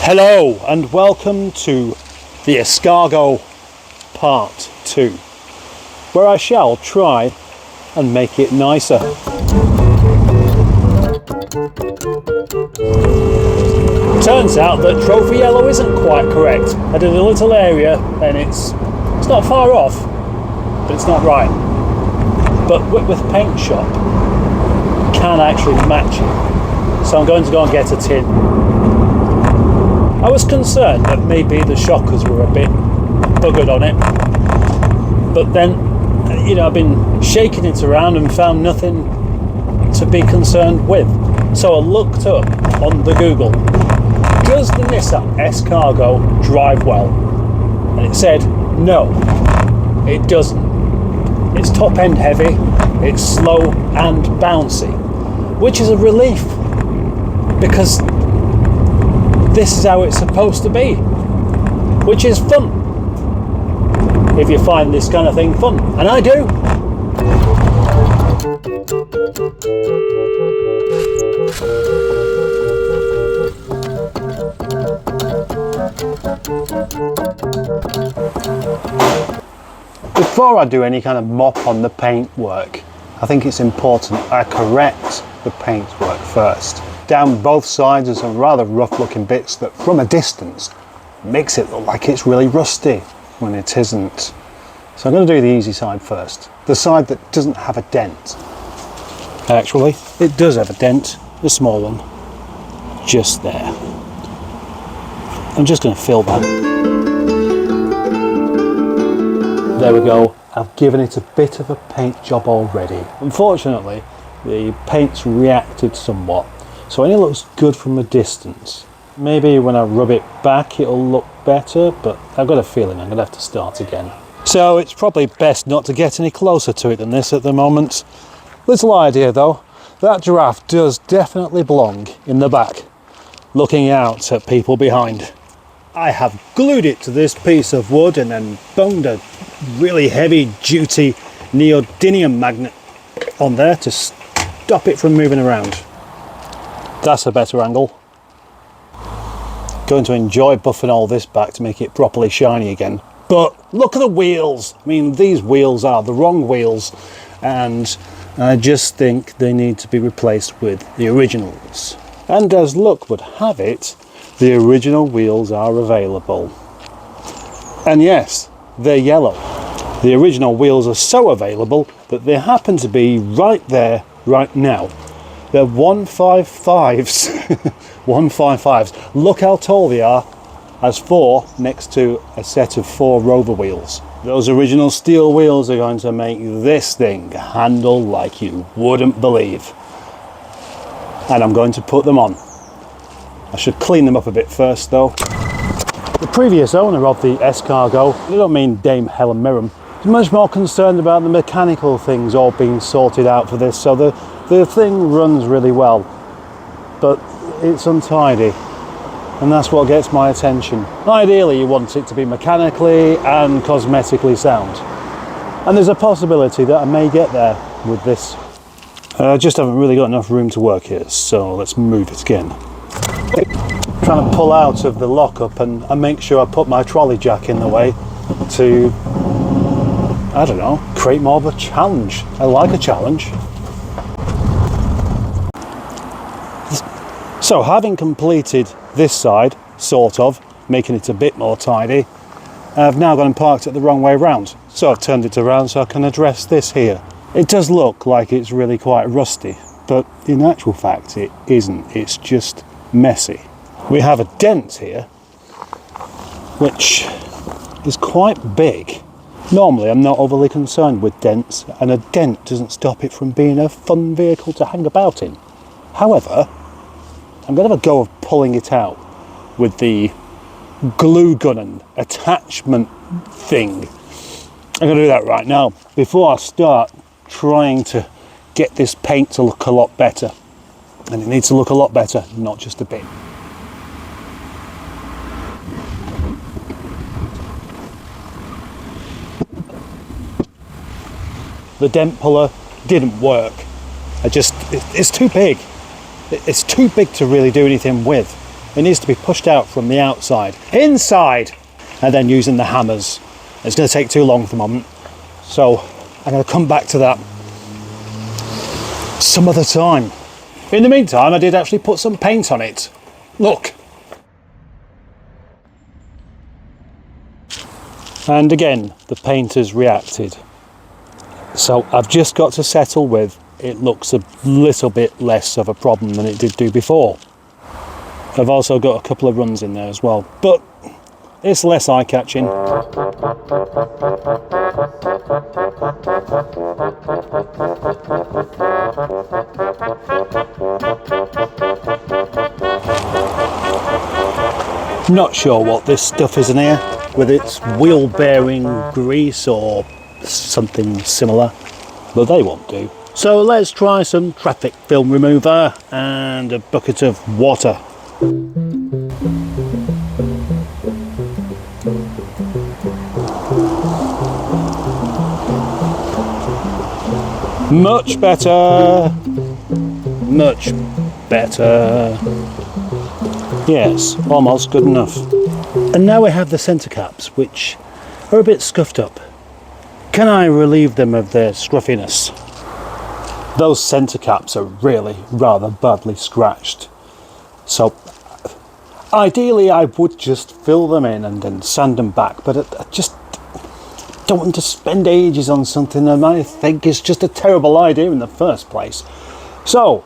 Hello and welcome to the escargot part 2, where I shall try and make it nicer. Turns out that trophy yellow isn't quite correct. I did a little area and it's not far off, but it's not right. But Whitworth Paint Shop can actually match it, so I'm going to go and get a tin. I was concerned that maybe the shockers were a bit buggered on it, but then, you know, I've been shaking it around and found nothing to be concerned with. So I looked up on the Google, does the Nissan escargot drive well? And it said, no, it doesn't. It's top end heavy, it's slow and bouncy, which is a relief, because this is how it's supposed to be, which is fun, if you find this kind of thing fun, and I do. Before I do any kind of mop on the paint work, I think it's important I correct the paint work first. Down both sides are some rather rough looking bits that from a distance makes it look like it's really rusty when it isn't. So I'm going to do the easy side first, the side that doesn't have a dent. Actually, it does have a dent, a small one, just there. I'm just going to fill that. There we go. I've given it a bit of a paint job already. Unfortunately, the paint's reacted somewhat, so it only looks good from a distance. Maybe when I rub it back it'll look better, but I've got a feeling I'm going to have to start again. So it's probably best not to get any closer to it than this at the moment. Little idea though, that giraffe does definitely belong in the back, looking out at people behind. I have glued it to this piece of wood and then boned a really heavy duty neodymium magnet on there to stop it from moving around. That's a better angle. Going to enjoy buffing all this back to make it properly shiny again. But look at the wheels. I mean, these wheels are the wrong wheels, and I just think they need to be replaced with the originals. And as luck would have it, the original wheels are available. And yes, they're yellow. The original wheels are so available that they happen to be right there, right now. They're 155s. 155s. Look how tall they are, as 4 next to a set of 4 Rover wheels. Those original steel wheels are going to make this thing handle like you wouldn't believe. And I'm going to put them on. I should clean them up a bit first though. The previous owner of the escargot, I don't mean Dame Helen Mirren, was much more concerned about the mechanical things all being sorted out for this, so the thing runs really well, but it's untidy, and that's what gets my attention. Ideally you want it to be mechanically and cosmetically sound, and there's a possibility that I may get there with this. I just haven't really got enough room to work here, so let's move it again. Trying to pull out of the lockup and make sure I put my trolley jack in the way to, I don't know, create more of a challenge. I like a challenge. So having completed this side, sort of, making it a bit more tidy, I've now gone and parked it the wrong way round. So I've turned it around so I can address this here. It does look like it's really quite rusty, but in actual fact it isn't. It's just messy. We have a dent here, which is quite big. Normally I'm not overly concerned with dents, and a dent doesn't stop it from being a fun vehicle to hang about in. However, I'm going to have a go of pulling it out with the glue gun and attachment thing. I'm going to do that right now before I start trying to get this paint to look a lot better. And it needs to look a lot better, not just a bit. The dent puller didn't work. It's too big. It's too big to really do anything with. It needs to be pushed out from the outside, inside, and then using the hammers. It's going to take too long for the moment, so I'm going to come back to that some other time. In the meantime, I did actually put some paint on it. Look. And again, the paint has reacted. So I've just got to settle with it looks a little bit less of a problem than it did do before. I've also got a couple of runs in there as well, but it's less eye-catching. Not sure what this stuff is in here, whether it's wheel bearing grease or something similar, but they won't do. So let's try some traffic film remover and a bucket of water. Much better. Much better. Yes, almost good enough. And now we have the centre caps, which are a bit scuffed up. Can I relieve them of their scruffiness? Those centre caps are really rather badly scratched. So ideally I would just fill them in and then sand them back, but I just don't want to spend ages on something that I think is just a terrible idea in the first place. So,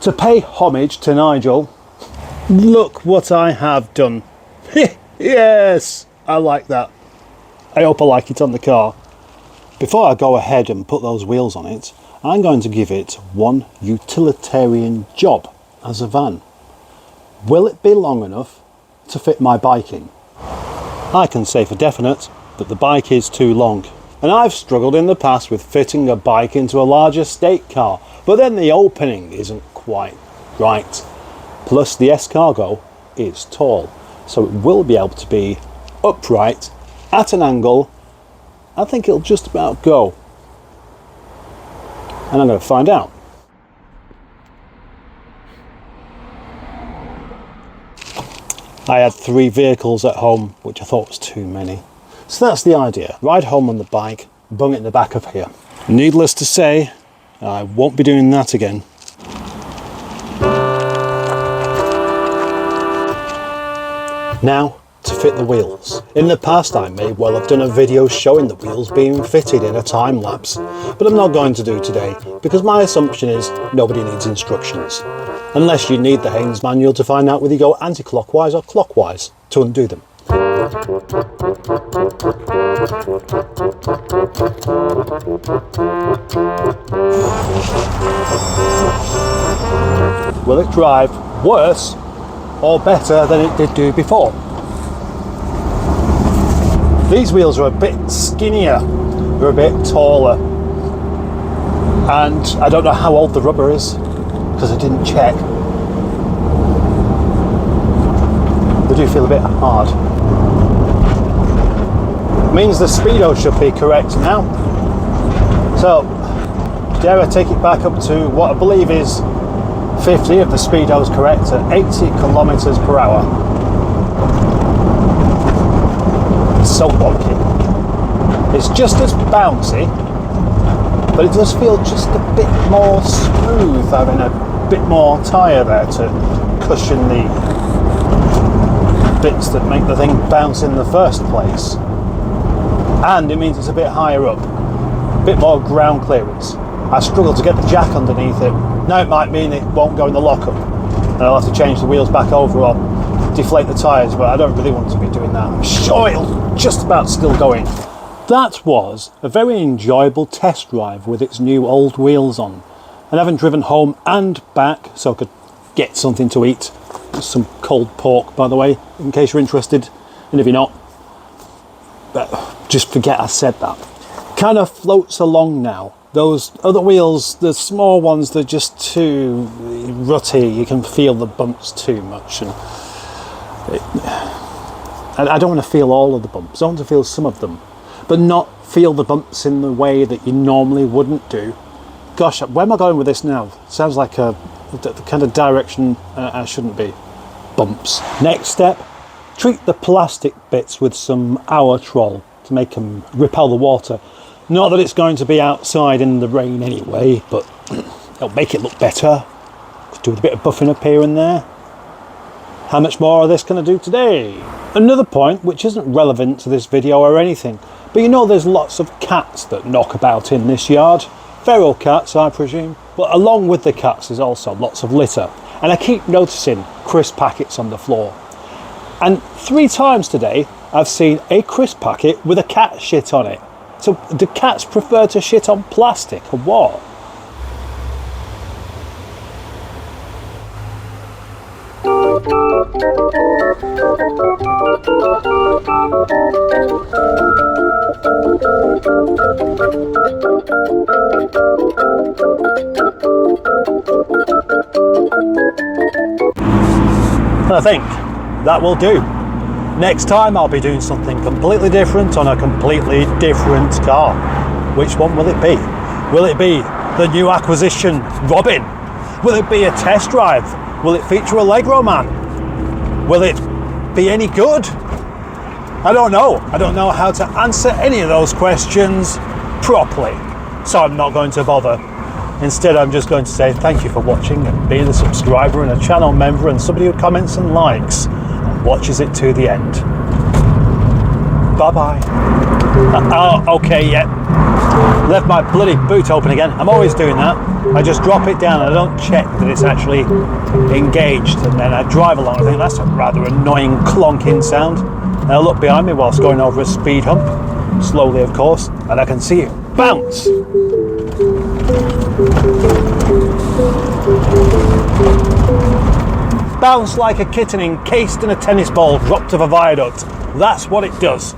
to pay homage to Nigel, look what I have done. Yes, I like that. I hope I like it on the car. Before I go ahead and put those wheels on it, I'm going to give it one utilitarian job as a van. Will it be long enough to fit my bike in? I can say for definite that the bike is too long. And I've struggled in the past with fitting a bike into a larger estate car, but then the opening isn't quite right. Plus the S-Cargo is tall, so it will be able to be upright at an angle. I think it'll just about go. And I'm going to find out. I had 3 vehicles at home, which I thought was too many. So that's the idea. Ride home on the bike, bung it in the back of here. Needless to say, I won't be doing that again. Now, to fit the wheels. In the past I may well have done a video showing the wheels being fitted in a time lapse, but I'm not going to do today because my assumption is nobody needs instructions. Unless you need the Haynes manual to find out whether you go anti-clockwise or clockwise to undo them. Will it drive worse or better than it did do before? These wheels are a bit skinnier, they're a bit taller, and I don't know how old the rubber is because I didn't check. They do feel a bit hard. Means the speedo should be correct now. So, dare I take it back up to what I believe is 50 if the speedo is correct at 80 kilometers per hour. It's so wonky. It's just as bouncy, but it does feel just a bit more smooth, having a bit more tyre there to cushion the bits that make the thing bounce in the first place. And it means it's a bit higher up, a bit more ground clearance. I struggle to get the jack underneath it. Now it might mean it won't go in the lockup, and I'll have to change the wheels back over or deflate the tyres, but I don't really want to be doing that. I'm sure it'll just about still going. That was a very enjoyable test drive with its new old wheels on, and having driven home and back so I could get something to eat. Some cold pork, by the way, in case you're interested, and if you're not, just forget I said that. Kind of floats along now. Those other wheels, the small ones, they're just too rutty. You can feel the bumps too much, and I don't want to feel all of the bumps. I want to feel some of them, but not feel the bumps in the way that you normally wouldn't do. Gosh, where am I going with this now? Sounds like the kind of direction I shouldn't be. bumps. Next step, treat the plastic bits with some Troll to make them repel the water. Not that it's going to be outside in the rain anyway, but it'll make it look better. Could do with a bit of buffing up here and there. How much more of this can I do today? Another point which isn't relevant to this video or anything, but you know there's lots of cats that knock about in this yard. Feral cats, I presume. But along with the cats there's also lots of litter. And I keep noticing crisp packets on the floor. And 3 times today I've seen a crisp packet with a cat shit on it. So do cats prefer to shit on plastic or what? I think that will do. Next time I'll be doing something completely different on a completely different car. Which one will it be? Will it be the new acquisition, Robin? Will it be a test drive? Will it feature a Lego man? Will it be any good? I don't know. I don't know how to answer any of those questions properly. So I'm not going to bother. Instead, I'm just going to say thank you for watching and being a subscriber and a channel member and somebody who comments and likes and watches it to the end. Bye-bye. Oh, okay, yeah. Left my bloody boot open again. I'm always doing that. I just drop it down and I don't check that it's actually engaged, and then I drive along. I think that's a rather annoying clonking sound. And I look behind me whilst going over a speed hump, slowly of course, and I can see it bounce. Bounce like a kitten encased in a tennis ball dropped off a viaduct. That's what it does.